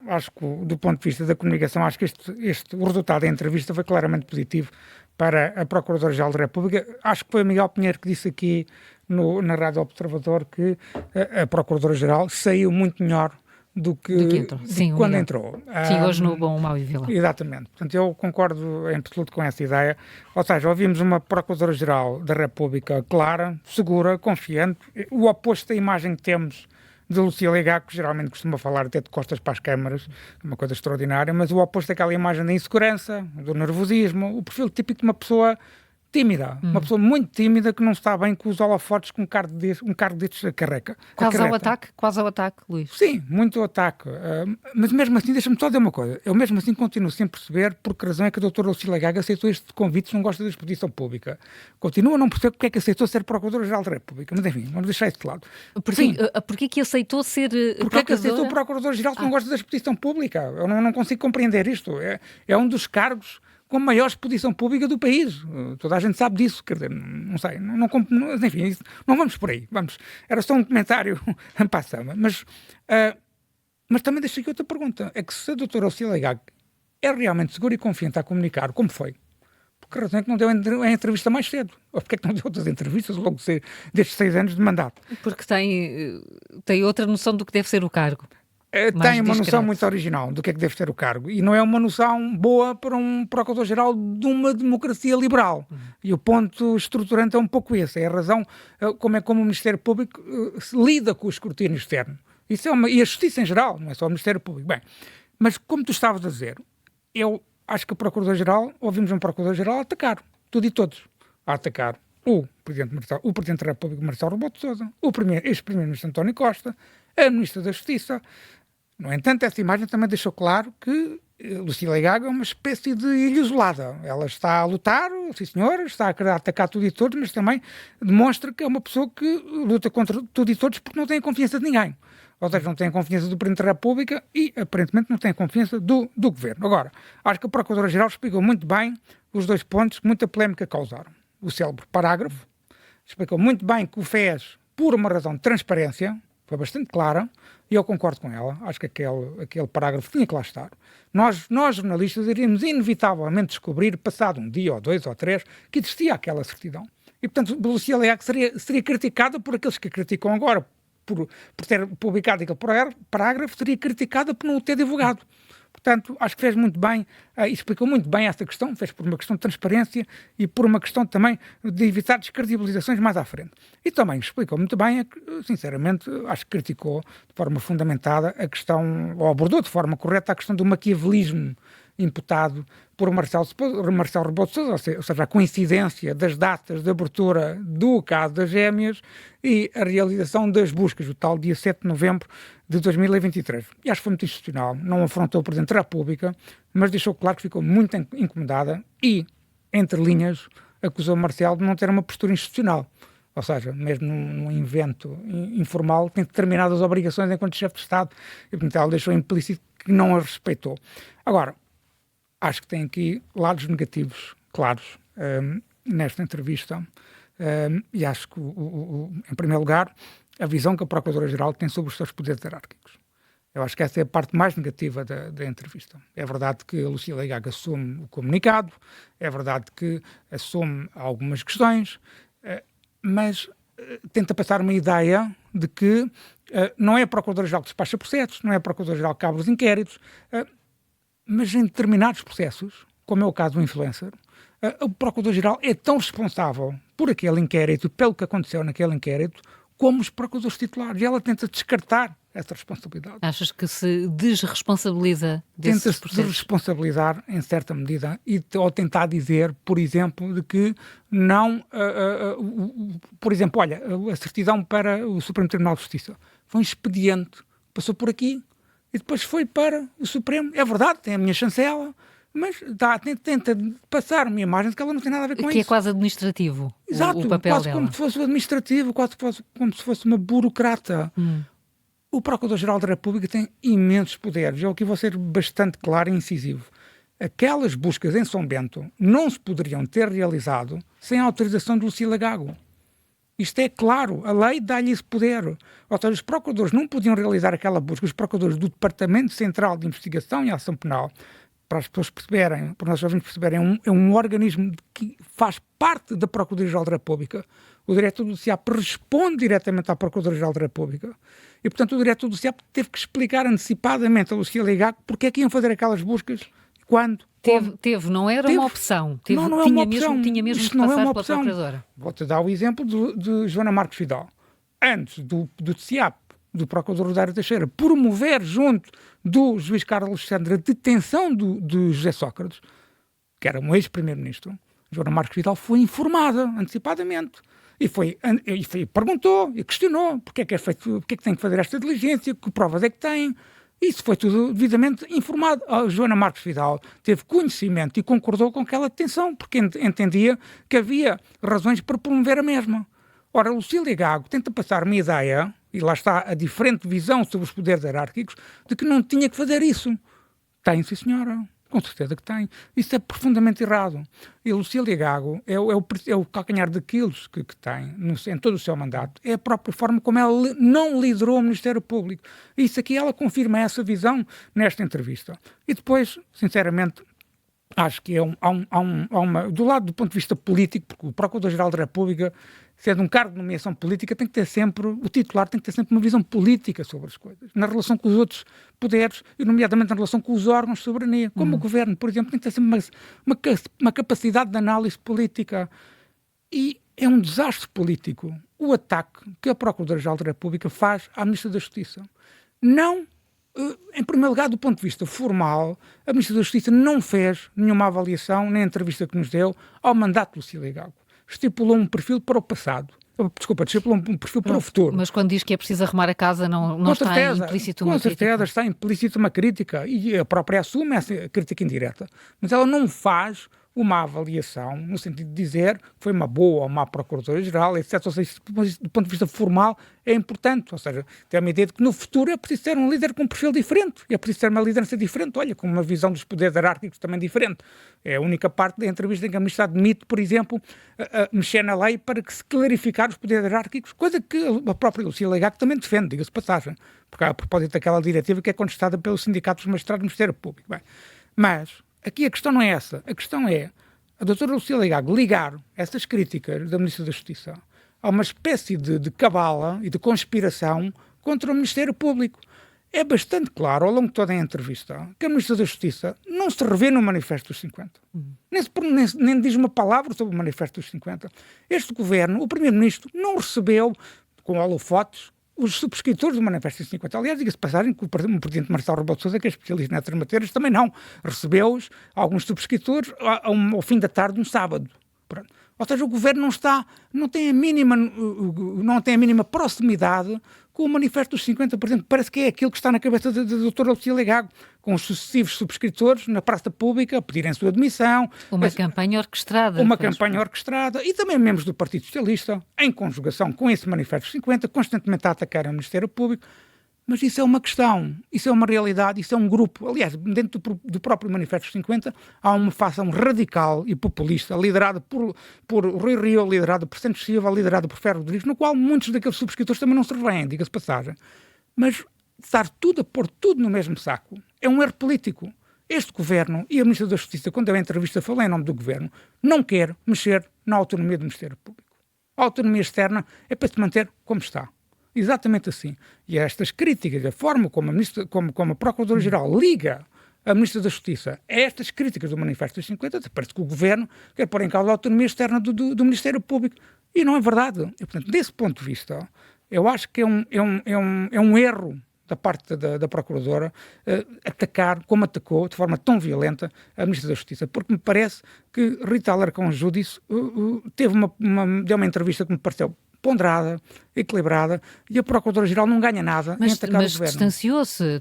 acho que do ponto de vista da comunicação, acho que o resultado da entrevista foi claramente positivo para a Procuradora-Geral da República. Acho que foi a Miguel Pinheiro que disse aqui na Rádio Observador que a Procuradora-Geral saiu muito melhor do que entrou. Sim, quando entrou. Sim, hoje no Bom, o Mau e o Vilão. Exatamente. Portanto, eu concordo em absoluto com essa ideia. Ou seja, ouvimos uma Procuradora-Geral da República clara, segura, confiante, o oposto da imagem que temos de Lucília Gago, que geralmente costuma falar até de costas para as câmaras, uma coisa extraordinária, mas o oposto daquela imagem da insegurança, do nervosismo, o perfil típico de uma pessoa tímida, uma pessoa muito tímida que não está bem com os holofotes que um cargo destes carrega. Quase ao ataque, Luís. Sim, muito ataque. Mas mesmo assim, deixa-me só dizer uma coisa. Eu mesmo assim continuo sem perceber por que razão é que a doutora Lucília Gago aceitou este convite se não gosta da exposição pública. Continuo a não perceber porque é que aceitou ser Procuradora-Geral da República. Mas enfim, vamos deixar isso de lado. Porquê que aceitou ser Porque é que aceitou Procuradora-Geral se não gosta da exposição pública? Eu não consigo compreender isto. É um dos cargos com a maior exposição pública do país. Toda a gente sabe disso, quer dizer, não sei, enfim, isso, não vamos por aí, era só um comentário passando, mas também deixo aqui outra pergunta, é que se a doutora Lucília Gago é realmente segura e confiante a comunicar, como foi? Por que razão é que não deu a entrevista mais cedo? Ou porque é que não deu outras entrevistas logo destes 6 anos de mandato? Porque tem outra noção do que deve ser o cargo. Tem uma noção muito original do que é que deve ser o cargo e não é uma noção boa para um Procurador-Geral de uma democracia liberal. E o ponto estruturante é um pouco esse, é a razão como o Ministério Público se lida com o escrutínio externo. Isso e a Justiça em geral, não é só o Ministério Público. Bem, mas como tu estavas a dizer, eu acho que ouvimos um Procurador-Geral atacar, tudo e todos, a atacar o Presidente da República, Marcelo Rebelo de Sousa, o ex-Primeiro-Ministro António Costa, a Ministra da Justiça. No entanto, essa imagem também deixou claro que Lucília Gago é uma espécie de ilha isolada. Ela está a lutar, sim senhor, está a querer atacar tudo e todos, mas também demonstra que é uma pessoa que luta contra tudo e todos porque não tem a confiança de ninguém. Ou seja, não tem a confiança do Presidente da República e, aparentemente, não tem a confiança do Governo. Agora, acho que a Procuradora-Geral explicou muito bem os 2 pontos que muita polémica causaram. O célebre parágrafo, explicou muito bem que o fez por uma razão de transparência, foi bastante clara, e eu concordo com ela. Acho que aquele parágrafo tinha que lá estar. Nós jornalistas, iríamos inevitavelmente descobrir, passado um dia, ou 2, ou 3, que existia aquela certidão. E, portanto, Lucília Gago seria criticada por aqueles que a criticam agora, por ter publicado aquele parágrafo, seria criticada por não o ter divulgado. Portanto, acho que fez muito bem, explicou muito bem essa questão, fez por uma questão de transparência e por uma questão também de evitar descredibilizações mais à frente. E também explicou muito bem, sinceramente, acho que criticou de forma fundamentada a questão, ou abordou de forma correta a questão do maquiavelismo imputado por Marcelo Rebelo de Sousa, ou seja, a coincidência das datas de abertura do caso das gêmeas e a realização das buscas, o tal dia 7 de novembro de 2023. E acho que foi muito institucional, não afrontou o Presidente da República, mas deixou claro que ficou muito incomodada e, entre linhas, acusou Marcelo de não ter uma postura institucional. Ou seja, mesmo num evento informal, tem determinadas obrigações enquanto chefe de Estado e, portanto, ela deixou implícito que não a respeitou. Agora, acho que tem aqui lados negativos claros nesta entrevista e acho que, em primeiro lugar, a visão que a Procuradora-Geral tem sobre os seus poderes hierárquicos. Eu acho que essa é a parte mais negativa da entrevista. É verdade que a Lucília Gago assume o comunicado, é verdade que assume algumas questões, mas tenta passar uma ideia de que não é a Procuradora-Geral que despacha processos, não é a Procuradora-Geral que abre os inquéritos, mas em determinados processos, como é o caso do influencer, o Procurador-Geral é tão responsável por aquele inquérito, pelo que aconteceu naquele inquérito, como os procuradores titulares. E ela tenta descartar essa responsabilidade. Achas que se desresponsabiliza desses processos? Tenta-se desresponsabilizar, em certa medida, ou tentar dizer, por exemplo, de que não... por exemplo, olha, a certidão para o Supremo Tribunal de Justiça foi um expediente, passou por aqui, e depois foi para o Supremo. É verdade, tem a minha chancela, mas tenta passar uma imagem de que ela não tem nada a ver com isso. Que é quase administrativo. Exato, o papel quase dela. como se fosse administrativo, quase como se fosse uma burocrata. O Procurador-Geral da República tem imensos poderes. Eu aqui vou ser bastante claro e incisivo. Aquelas buscas em São Bento não se poderiam ter realizado sem a autorização de Lucília Gago. Isto é claro, a lei dá-lhe esse poder. Ou seja, os procuradores não podiam realizar aquela busca, os procuradores do Departamento Central de Investigação e Ação Penal, para as pessoas perceberem, para os jovens perceberem, é um organismo que faz parte da Procuradoria-Geral da República. O diretor do CIAP responde diretamente à Procuradoria-Geral da República. E, portanto, o diretor do CIAP teve que explicar antecipadamente a Lucília Gago porque é que iam fazer aquelas buscas, quando. Não era uma opção. Não é uma opção. Tinha mesmo Isto que não passar é uma pela opção. Procuradora. Vou-te dar o exemplo de Joana Marques Vidal. Antes do CIAP, do Procurador Rosário Teixeira, promover junto do juiz Carlos Alexandre a detenção de José Sócrates, que era um ex-primeiro-ministro, Joana Marques Vidal foi informada antecipadamente. E perguntou e questionou porque é que tem que fazer esta diligência, que provas é que tem. Isso foi tudo devidamente informado. A Joana Marques Vidal teve conhecimento e concordou com aquela detenção, porque entendia que havia razões para promover a mesma. Ora, Lucília Gago tenta passar uma ideia, e lá está a diferente visão sobre os poderes hierárquicos, de que não tinha que fazer isso. Tem, sim senhora. Com certeza que tem. Isso é profundamente errado. E Lucília Gago é o calcanhar de Aquiles que tem em todo o seu mandato. É a própria forma como ela não liderou o Ministério Público. E isso aqui ela confirma essa visão nesta entrevista. E depois, sinceramente, acho que do lado do ponto de vista político, porque o Procurador-Geral da República, sendo um cargo de nomeação política, o titular tem que ter sempre uma visão política sobre as coisas, na relação com os outros poderes, e nomeadamente na relação com os órgãos de soberania, como o Governo, por exemplo, tem que ter sempre uma capacidade de análise política. E é um desastre político o ataque que a Procuradora-Geral da República faz à Ministra da Justiça. Não, em primeiro lugar, do ponto de vista formal, a Ministra da Justiça não fez nenhuma avaliação, nem entrevista que nos deu, ao mandato de Lucília Gago. Estipulou um perfil para o passado. Estipulou um perfil para o futuro. Mas quando diz que é preciso arrumar a casa, não está implícito uma crítica? Com certeza está implícito uma crítica, e a própria assume essa crítica indireta. Mas ela não faz uma avaliação no sentido de dizer que foi uma boa ou má Procuradora-Geral, etc. Ou seja, do ponto de vista formal é importante. Ou seja, tem uma ideia de que no futuro é preciso ter um líder com um perfil diferente. É preciso ter uma liderança diferente, olha, com uma visão dos poderes hierárquicos também diferente. É a única parte da entrevista em que a Ministra admite, por exemplo, mexer na lei para que se clarificar os poderes hierárquicos, coisa que a própria Lucília Gago também defende, diga-se passagem, porque a propósito daquela diretiva que é contestada pelos sindicatos dos magistrados do Ministério Público. Bem, mas aqui a questão não é essa. A questão é a doutora Lucília Gago ligar essas críticas da Ministra da Justiça a uma espécie de cabala e de conspiração contra o Ministério Público. É bastante claro, ao longo de toda a entrevista, que a Ministra da Justiça não se revê no Manifesto dos 50. Nem diz uma palavra sobre o Manifesto dos 50. Este governo, o Primeiro-Ministro, não recebeu, com holofotes, os subscritores do Manifesto dos 50. Aliás, diga-se de passagem que o Presidente Marcelo Rebelo de Sousa, que é especialista nessas matérias, também não. Recebeu-os, alguns subscritores, ao fim da tarde, um sábado. Pronto. Ou seja, o Governo não tem a mínima proximidade com o Manifesto dos 50, por exemplo. Parece que é aquilo que está na cabeça da doutora Lucília Gago, com os sucessivos subscritores na praça pública a pedirem a sua demissão. Uma campanha orquestrada. Uma campanha orquestrada, e também membros do Partido Socialista, em conjugação com esse Manifesto dos 50, constantemente a atacar o Ministério Público. Mas isso é uma questão, isso é uma realidade, isso é um grupo. Aliás, dentro do próprio Manifesto dos 50, há uma facção radical e populista, liderada por Rui Rio, liderada por Santos Silva, liderada por Ferro Rodrigues, no qual muitos daqueles subscritores também não se revêem, diga-se passagem. Mas pôr tudo no mesmo saco é um erro político. Este governo e a Ministra da Justiça, quando deu a entrevista, falei em nome do governo, não quer mexer na autonomia do Ministério Público. A autonomia externa é para se manter como está. Exatamente assim. E estas críticas, a forma como a Procuradora-Geral liga a Ministra da Justiça a estas críticas do Manifesto dos 50, parece que o Governo quer pôr em causa a autonomia externa do Ministério Público. E não é verdade. E, portanto, desse ponto de vista, eu acho que é um erro da parte da Procuradora atacar, como atacou, de forma tão violenta, a Ministra da Justiça. Porque me parece que Rita Alarcão Júdice deu uma entrevista que me pareceu ponderada, equilibrada, e a Procuradora-Geral não ganha nada em atacar o Governo.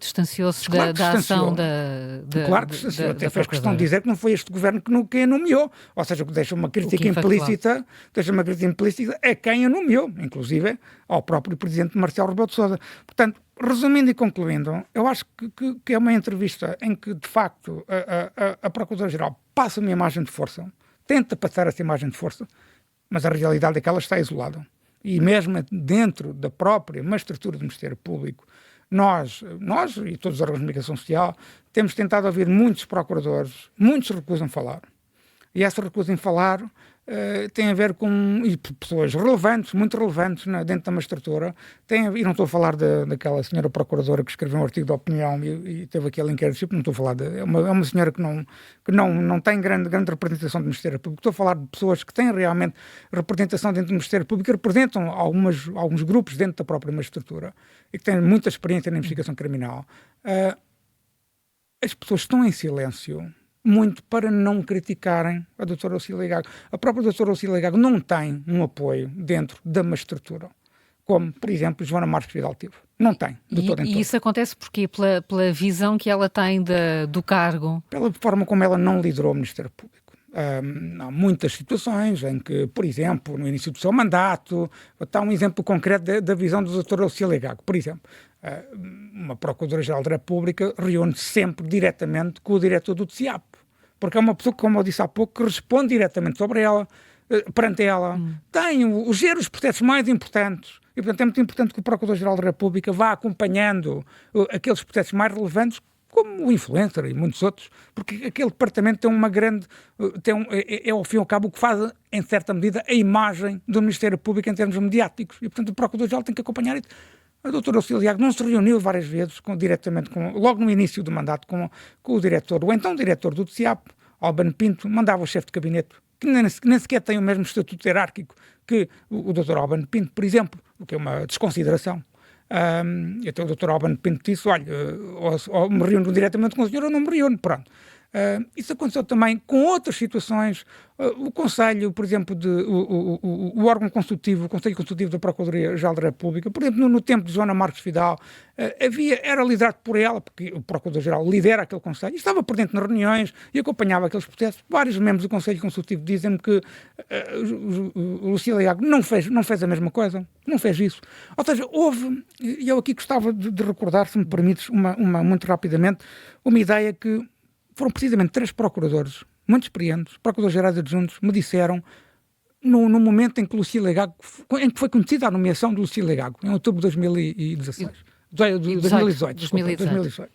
Distanciou-se claro da ação Claro que distanciou. Até fez questão de dizer que não foi este Governo que a nomeou. Ou seja, que deixa uma crítica implícita a quem a nomeou, inclusive ao próprio Presidente Marcelo Rebelo de Sousa. Portanto, resumindo e concluindo, eu acho que é uma entrevista em que, de facto, a Procuradora-Geral passa uma imagem de força, tenta passar essa imagem de força, mas a realidade é que ela está isolada. e mesmo dentro da própria magistratura do Ministério Público, nós e todos os órgãos de comunicação social, temos tentado ouvir muitos procuradores, muitos recusam falar. E essa recusa em falar tem a ver com pessoas relevantes, muito relevantes dentro da magistratura. E não estou a falar daquela senhora procuradora que escreveu um artigo de opinião e teve aquele inquérito, não estou a falar é uma senhora que não tem grande representação do Ministério Público. Estou a falar de pessoas que têm realmente representação dentro do Ministério Público, que representam alguns grupos dentro da própria magistratura e que têm muita experiência na investigação criminal. As pessoas estão em silêncio muito para não criticarem a doutora Lucília Gago. A própria doutora Lucília Gago não tem um apoio dentro da magistratura, como, por exemplo, Joana Marques Vidal teve. Não tem, de todo em todo. E isso acontece porquê? Pela visão que ela tem do cargo? Pela forma como ela não liderou o Ministério Público. Há muitas situações em que, por exemplo, no início do seu mandato, está um exemplo concreto da visão da doutora Lucília Gago. Por exemplo, uma Procuradora-Geral da República reúne-se sempre diretamente com o diretor do TSIAP, porque é uma pessoa, como eu disse há pouco, que responde diretamente sobre ela, perante ela, gera os processos mais importantes, e portanto é muito importante que o Procurador-Geral da República vá acompanhando aqueles processos mais relevantes, como o influencer e muitos outros, porque aquele departamento tem uma grande, ao fim e ao cabo o que faz, em certa medida, a imagem do Ministério Público em termos mediáticos, e portanto o Procurador-Geral tem que acompanhar isso. A doutora Lucília Gago não se reuniu várias vezes logo no início do mandato com o diretor, o então diretor do TSIAP, Albano Pinto, mandava o chefe de gabinete, que nem sequer tem o mesmo estatuto hierárquico que o doutor Albano Pinto, por exemplo, o que é uma desconsideração. Então o doutor Albano Pinto disse, olha, ou me reúno diretamente com o senhor ou não me reúno, pronto. Isso aconteceu também com outras situações. O Conselho, por exemplo, o órgão consultivo, o Conselho Consultivo da Procuradoria-Geral da República, por exemplo, no tempo de Joana Marques Vidal, era liderado por ela, porque o Procurador-Geral lidera aquele Conselho, e estava presente nas reuniões e acompanhava aqueles processos. Vários membros do Conselho Consultivo dizem-me que o Lucília Gago não fez a mesma coisa, não fez isso. Ou seja, e eu aqui gostava de recordar, se me permites, muito rapidamente, uma ideia que foram precisamente 3 procuradores muito experientes, procuradores-gerais adjuntos, me disseram no momento em que Lucília Gago, em que foi conhecida a nomeação de Lucília Gago, em outubro de 2016. 2018.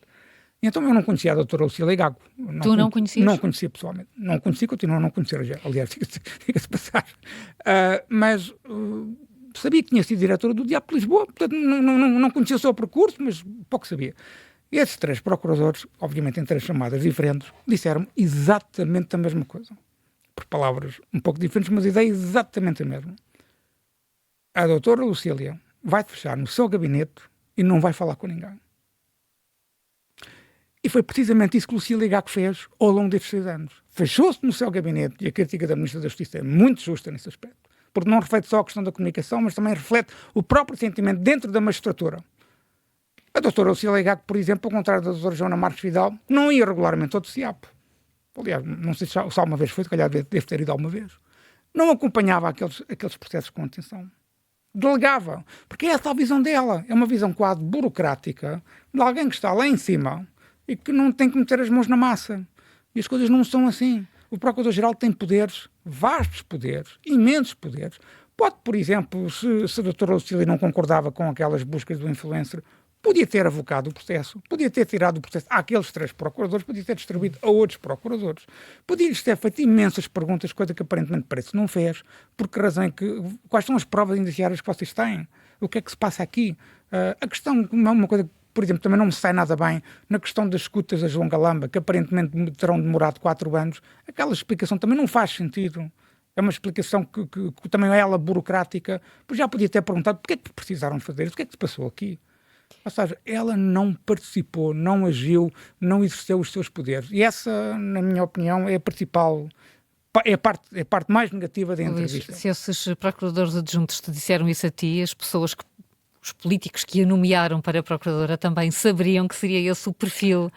E então eu não conhecia a doutora Lucília Gago. Tu não conhecias? Não conhecia pessoalmente. Não conhecia, continuo a não conhecer, aliás, diga-se passar. Mas sabia que tinha sido diretora do DIAP de Lisboa, portanto não conhecia o seu percurso, mas pouco sabia. E esses 3 procuradores, obviamente em 3 chamadas diferentes, disseram exatamente a mesma coisa. Por palavras um pouco diferentes, mas a ideia é exatamente a mesma. A doutora Lucília vai fechar no seu gabinete e não vai falar com ninguém. E foi precisamente isso que Lucília Gago fez ao longo destes 6 anos. Fechou-se no seu gabinete, e a crítica da Ministra da Justiça é muito justa nesse aspecto, porque não reflete só a questão da comunicação, mas também reflete o próprio sentimento dentro da magistratura. A doutora Lucília Gago, por exemplo, ao contrário da doutora Joana Marques Vidal, não ia regularmente ao TSIAP. Aliás, não sei se só uma vez foi, se calhar deve ter ido alguma vez. Não acompanhava aqueles processos com atenção. Delegava. Porque essa é a visão dela. É uma visão quase burocrática de alguém que está lá em cima e que não tem que meter as mãos na massa. E as coisas não são assim. O Procurador-Geral tem poderes, vastos poderes, imensos poderes. Pode, por exemplo, se a doutora Lucília não concordava com aquelas buscas do influencer, podia ter avocado o processo, podia ter tirado o processo àqueles 3 procuradores, podia ter distribuído a outros procuradores, podia-lhes ter feito imensas perguntas, coisa que aparentemente parece que não fez. Por que razão quais são as provas indiciárias que vocês têm? O que é que se passa aqui? A questão, uma coisa que, por exemplo, também não me sai nada bem, na questão das escutas a João Galamba, que aparentemente terão demorado 4 anos, aquela explicação também não faz sentido. É uma explicação que também é ela burocrática, pois já podia ter perguntado porque é que precisaram fazer isso, o que é que se passou aqui? Ou seja, ela não participou, não agiu, não exerceu os seus poderes. E essa, na minha opinião, é a principal, é a parte mais negativa da entrevista. Luís, se esses procuradores adjuntos te disseram isso a ti, os políticos que a nomearam para a procuradora também saberiam que seria esse o perfil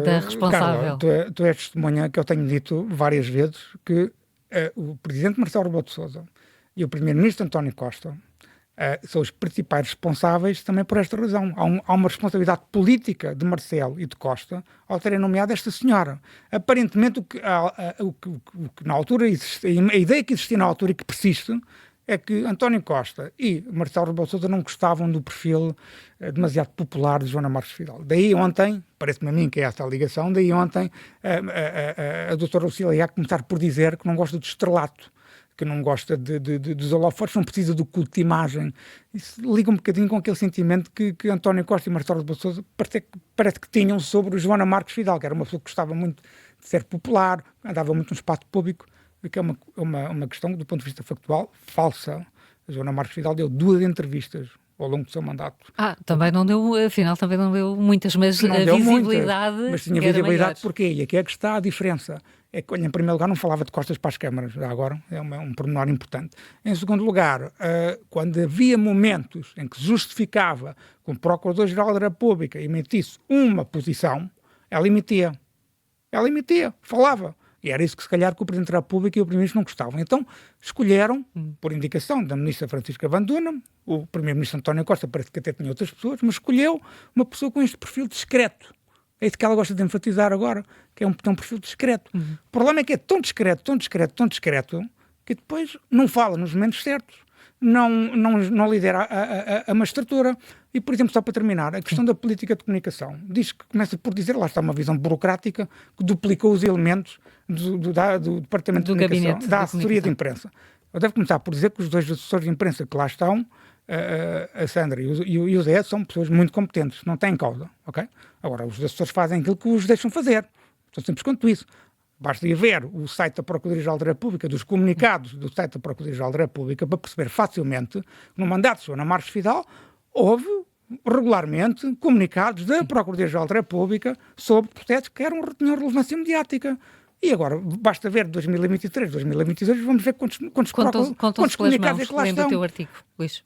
da responsável? Carla, tu és testemunha que eu tenho dito várias vezes que o presidente Marcelo Rebelo de Sousa e o primeiro-ministro António Costa são os principais responsáveis também por esta razão. Há uma responsabilidade política de Marcelo e de Costa ao terem nomeado esta senhora. Aparentemente, o que na altura existia, a ideia que existia na altura e que persiste, é que António Costa e Marcelo Rebelo de Sousa não gostavam do perfil demasiado popular de Joana Marques Vidal. Daí ontem, parece-me a mim que é essa a ligação, daí ontem a doutora Lucília ia começar por dizer que não gosta de estrelato, que não gosta dos holofotes, não precisa do culto de imagem. Isso liga um bocadinho com aquele sentimento que António Costa e Marcelo Rebelo de Sousa parece que tinham sobre Joana Marques Vidal, que era uma pessoa que gostava muito de ser popular, andava muito no espaço público, que é uma questão, do ponto de vista factual, falsa. A Joana Marques Vidal deu 2 entrevistas ao longo do seu mandato. Também não deu, afinal, também não deu muitas, mas não a visibilidade muitas, mas tinha visibilidade porquê? E aqui é que está a diferença. É que, em primeiro lugar, não falava de costas para as câmaras, já agora, é um pormenor importante. Em segundo lugar, quando havia momentos em que justificava que o Procurador-Geral da República emitisse uma posição, ela emitia, falava. E era isso que, se calhar, que o Presidente da República e o Primeiro-Ministro não gostavam. Então, escolheram, por indicação da Ministra Francisca Van Duna, o Primeiro-Ministro António Costa parece que até tinha outras pessoas, mas escolheu uma pessoa com este perfil discreto. É isso que ela gosta de enfatizar agora, que é um perfil discreto. O problema é que é tão discreto, que depois não fala nos momentos certos, não lidera a magistratura. E, por exemplo, só para terminar, a questão da política de comunicação. Diz que começa por dizer, lá está uma visão burocrática, que duplicou os elementos do Departamento de Comunicação, da assessoria de imprensa. Eu devo começar por dizer que os 2 assessores de imprensa que lá estão, a Sandra e o Zé, são pessoas muito competentes, não têm causa, ok? Agora, os assessores fazem aquilo que os deixam fazer. Tão simples quanto isso. Basta ir ver o site da Procuradoria-Geral da República, dos comunicados do site da Procuradoria-Geral da República, para perceber facilmente que no mandato de Joana Marques Vidal houve regularmente comunicados da Procuradoria-Geral da República sobre processos que tinham relevância mediática. E agora, basta ver 2023, 2022, vamos ver quantos comunicados é que lá estão. Lembra o teu artigo, Luís?